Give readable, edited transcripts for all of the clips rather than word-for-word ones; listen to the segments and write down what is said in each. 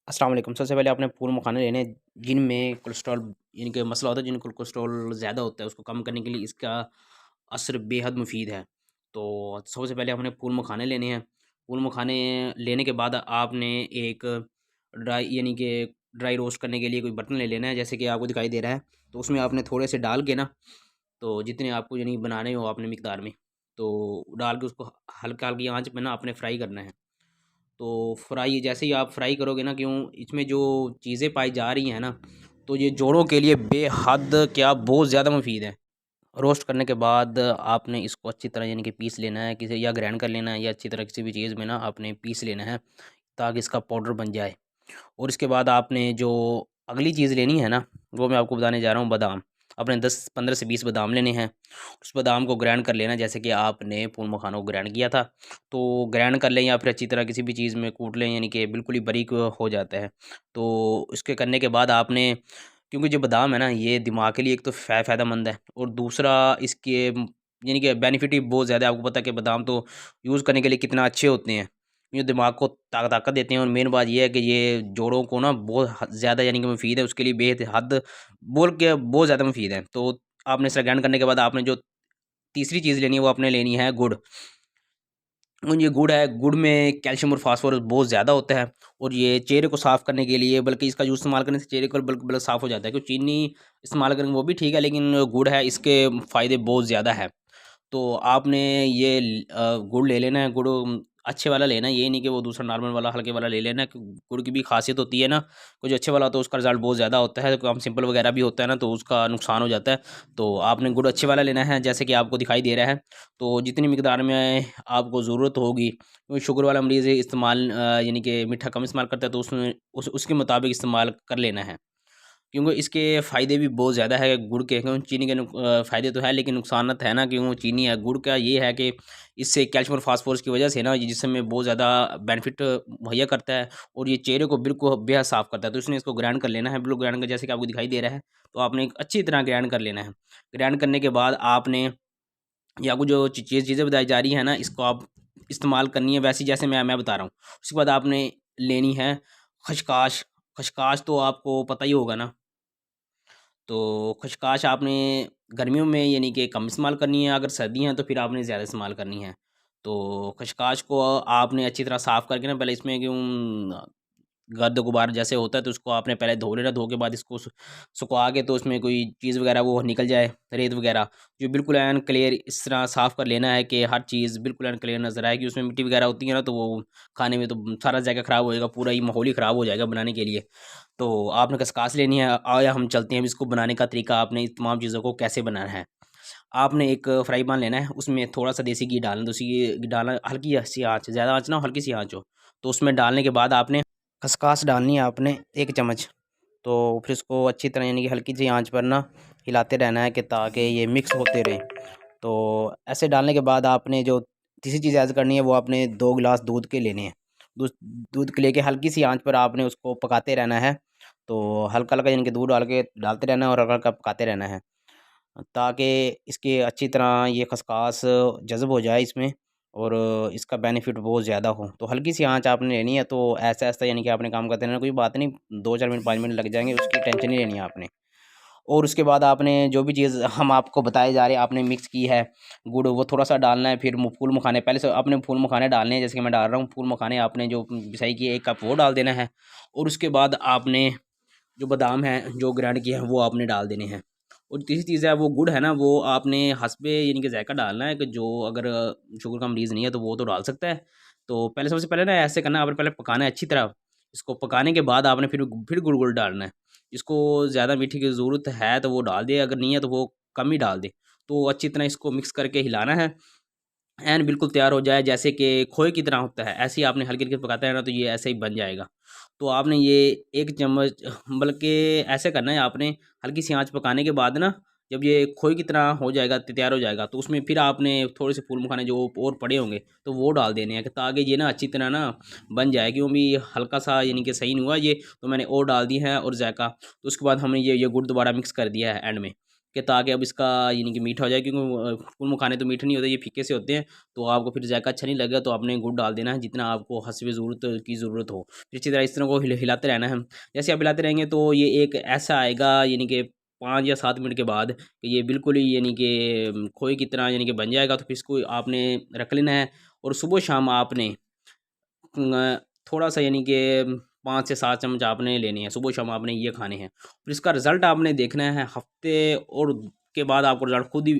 अस्सलाम वालेकुम। सबसे पहले आपने फूल मखाने लेने हैं जिनमें कोलेस्ट्रॉल यानी कि मसला होता है, जिनको कोलेस्ट्रॉल ज़्यादा होता है, उसको कम करने के लिए इसका असर बेहद मुफीद है। तो सबसे पहले आपने फूल मखाने लेने हैं। फूल मखाने लेने के बाद आपने एक ड्राई यानी कि ड्राई रोस्ट करने के लिए कोई बर्तन ले लेना है, जैसे कि आपको दिखाई दे रहा है। तो उसमें आपने थोड़े से डाल के ना, तो जितने आपको यानी बनाने हो आपने मिकदार में, तो डाल के उसको हल्का हल्की आँच पे ना आपने फ्राई करना है। तो फ्राई जैसे ही आप फ्राई करोगे ना, क्यों इसमें जो चीज़ें पाई जा रही हैं ना, तो ये जोड़ों के लिए बेहद क्या बहुत ज़्यादा मुफीद है। रोस्ट करने के बाद आपने इसको अच्छी तरह यानी कि पीस लेना है, किसी या ग्राइंड कर लेना है, या अच्छी तरह किसी भी चीज़ में ना आपने पीस लेना है ताकि इसका पाउडर बन जाए। और इसके बाद आपने जो अगली चीज़ लेनी है ना, वो मैं आपको बताने जा रहा हूँ, बादाम। आपने 10-15 से 20 बादाम लेने हैं। उस बादाम को ग्राइंड कर लेना, जैसे कि आपने फूल मखानों को ग्राइंड किया था। तो ग्राइंड कर लें या फिर अच्छी तरह किसी भी चीज़ में कूट लें, यानी कि बिल्कुल ही बारीक हो जाता है। तो इसके करने के बाद आपने, क्योंकि जो बादाम है ना, ये दिमाग के लिए एक तो फ़ायदेमंद है, और दूसरा इसके यानी कि बेनिफिट भी बहुत ज़्यादा है। आपको पता है कि बादाम तो यूज़ करने के लिए कितना अच्छे होते हैं। ये दिमाग को ताकत देते हैं, और मेन बात ये है कि ये जोड़ों को ना बहुत ज़्यादा यानी कि मुफीद है, उसके लिए बेहद बोल के बहुत ज़्यादा मुफीद है। तो आपने इसे ग्राइंड करने के बाद आपने जो तीसरी चीज़ लेनी है, वो आपने लेनी है गुड़। और ये गुड़ है, गुड़ में कैल्शियम और फास्फोरस बहुत ज़्यादा होता है, और ये चेहरे को साफ़ करने के लिए, बल्कि इसका जूस इस्तेमाल करने से चेहरे को बल्कि साफ़ हो जाता है। क्योंकि चीनी इस्तेमाल करेंगे वो भी ठीक है, लेकिन गुड़ है, इसके फ़ायदे बहुत ज़्यादा है। तो आपने ये गुड़ ले लेना है। गुड़ अच्छे वाला लेना है, ये नहीं कि वो दूसरा नॉर्मल वाला हल्के वाला ले लेना है। गुड़ की भी खासियत होती है ना, कुछ अच्छे वाला होता है उसका रिज़ल्ट बहुत ज़्यादा होता है, कम सिंपल वगैरह भी होता है ना, तो उसका नुकसान हो जाता है। तो आपने गुड़ अच्छे वाला लेना है, जैसे कि आपको दिखाई दे रहा है। तो जितनी मिकदार में आपको ज़रूरत होगी, क्योंकि शुगर वाला मरीज़ इस्तेमाल यानी कि मीठा कम इस्तेमाल करता है, तो उसमें उसके मुताबिक इस्तेमाल कर लेना है। क्योंकि इसके फ़ायदे भी बहुत ज़्यादा है गुड़ के, क्यों चीनी के फ़ायदे तो है, लेकिन नुकसानत है ना, क्यों चीनी है। गुड़ का ये है कि इससे कैल्शियम और फास्फोरस की वजह से ना, ये जिस्म में बहुत ज़्यादा बेनिफिट मुहैया करता है, और ये चेहरे को बिल्कुल बेहद साफ़ करता है। तो इसने इसको ग्राइंड कर लेना है, बिल्कुल ग्राइंड कर, जैसे कि आपको दिखाई दे रहा है। तो आपने एक अच्छी तरह ग्राइंड कर लेना है। ग्राइंड करने के बाद आपने, या आपको जो चीज़ें बताई जा रही हैं ना, इसको आप इस्तेमाल करनी है वैसी जैसे मैं बता रहा हूँ। उसके बाद आपने लेनी है खसकाश। खसकाश तो आपको पता ही होगा ना। तो खसकाश आपने गर्मियों में यानी कि कम इस्तेमाल करनी है, अगर सर्दी हैं तो फिर आपने ज़्यादा इस्तेमाल करनी है। तो खसकाश को आपने अच्छी तरह साफ़ करके ना, पहले इसमें क्यों गर्द गुबार जैसे होता है, तो उसको आपने पहले धो लेना। धो के बाद इसको सुखवा के, तो उसमें कोई चीज़ वगैरह वो निकल जाए, रेत वगैरह, जो बिल्कुल ऐन क्लियर इस तरह साफ़ कर लेना है कि हर चीज़ बिल्कुल ऐन क्लियर नज़र आए। कि उसमें मिट्टी वगैरह होती है ना, तो वो खाने में तो सारा जायका ख़राब हो जाएगा, पूरा ही माहौल ही ख़राब हो जाएगा बनाने के लिए। तो आपने खसकास लेनी है। आया हम चलते हैं अब इसको बनाने का तरीका, आपने इस तमाम चीज़ों को कैसे बनाना है। आपने एक फ्राई पैन लेना है, उसमें थोड़ा-सा देसी घी डालना, देसी घी डालना, हल्की सी आँच, ज़्यादा आँच ना हो, हल्की सी आँच हो। तो उसमें डालने के बाद आपने खसकास डालनी है आपने 1 चम्मच। तो फिर उसको अच्छी तरह यानी कि हल्की सी आँच पर ना हिलाते रहना है, कि ताकि ये मिक्स होते रहें। तो ऐसे डालने के बाद आपने जो तीसरी चीज़ ऐड करनी है, वो आपने 2 गिलास दूध के लेने हैं। दूध दूध के लेके हल्की सी आँच पर आपने उसको पकाते रहना है। तो हल्का-हल्का यानी कि दूध डाल के डालते रहना है, और हल्का-हल्का पकाते रहना है, ताकि इसके अच्छी तरह ये खसकास जज़्ब हो जाए इसमें, और इसका बेनिफिट बहुत ज़्यादा हो। तो हल्की सी आँच आपने लेनी है। तो ऐसा-ऐसा यानी कि आपने काम करते रहना, कोई बात नहीं, 2-4 मिनट 5 मिनट लग जाएँगे, उसकी टेंशन नहीं लेनी है आपने। और उसके बाद आपने जो भी चीज़ हम आपको बताए जा रहे हैं, आपने मिक्स की है, गुड़ वो थोड़ा-सा डालना है। फिर फूल मखाने पहले से आपने फूल मखाने डालने हैं, जैसे कि मैं डाल रहा हूँ। फूल मखाने आपने जो पिसाई की है 1 कप, वो डाल देना है। और उसके बाद आपने जो बादाम हैं, जो ग्राइंड किए हैं, वो आपने डाल देने हैं। और तीसरी चीज़ है वो गुड़ है ना, वो आपने हस्बे यानी कि ज़ायक़ा डालना है, कि जो अगर शुगर का मरीज़ नहीं है तो वो तो डाल सकता है। तो पहले सबसे पहले ना ऐसे करना है, आपने पहले पकाना है अच्छी तरह। इसको पकाने के बाद आपने फिर गुड़ डालना है। इसको ज़्यादा मीठे की ज़रूरत है तो वो डाल दे, अगर नहीं है तो वो कम ही डाल दे। तो अच्छी तरह इसको मिक्स करके हिलाना है, ऐन बिल्कुल तैयार हो जाए, जैसे कि खोए की तरह होता है, ऐसे ही आपने हल्के-हल्के पकाते रहना, तो ये ऐसे ही बन जाएगा। तो आपने ये 1 चम्मच, बल्कि ऐसे करना है आपने, हल्की सी आँच पकाने के बाद ना, जब ये खोए की तरह हो जाएगा, तैयार हो जाएगा, तो उसमें फिर आपने थोड़े से फूल मखाने जो और पड़े होंगे, तो वो डाल देने हैं, कि ताकि ये ना अच्छी तरह ना बन जाए। क्यों भी हल्का-सा यानी कि सही नहीं हुआ ये, तो मैंने और डाल दिए हैं, और ज़ायक़ा। तो उसके बाद हमने ये गुड़ दोबारा मिक्स कर दिया है एंड में, कि ताकि अब इसका यानी कि मीठा हो जाए, क्योंकि फूल मखाने तो मीठे नहीं होते, ये फीके से होते हैं, तो आपको फिर जायका अच्छा नहीं लगेगा। तो आपने गुड़ डाल देना है जितना आपको हस्बे ज़रूरत की ज़रूरत हो। फिर इसी तरह इस तरह को हिलाते रहना है। जैसे आप हिलाते रहेंगे तो ये एक ऐसा आएगा यानी कि 5 या 7 मिनट के बाद कि ये बिल्कुल ही यानी कि खोए की तरह यानी कि बन जाएगा। तो फिर इसको आपने रख लेना है और सुबह शाम आपने थोड़ा सा यानी कि 5 से 7 चम्मच आपने लेने हैं, सुबह शाम आपने ये खाने हैं। फिर इसका रिज़ल्ट आपने देखना है हफ़्ते और के बाद आपको रिज़ल्ट खुद ही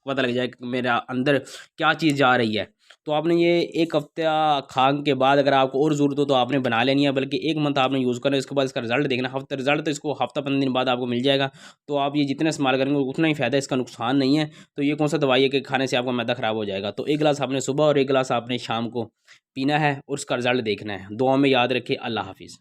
पता लग जाएगा कि मेरा अंदर क्या चीज़ जा रही है। तो आपने ये 1 हफ़्ता खाने के बाद अगर आपको और ज़रूरत हो तो आपने बना लेनी है, बल्कि 1 मंथ आपने यूज़ करना है, उसके बाद इसका रिज़ल्ट देखना। हफ़्ता रिज़ल्ट तो इसको हफ़्ता 15 दिन बाद आपको मिल जाएगा। तो आप ये जितना इस्तेमाल करेंगे उतना ही फ़ायदा है, इसका नुकसान नहीं है। तो ये कौन सा दवाई है कि खाने से आपका मैदा ख़राब हो जाएगा। तो 1 गिलास आपने सुबह और 1 गिलास आपने शाम को पीना है और उसका रिज़ल्ट देखना है। दुआ में याद रखिए। अल्लाह हाफ़िज़।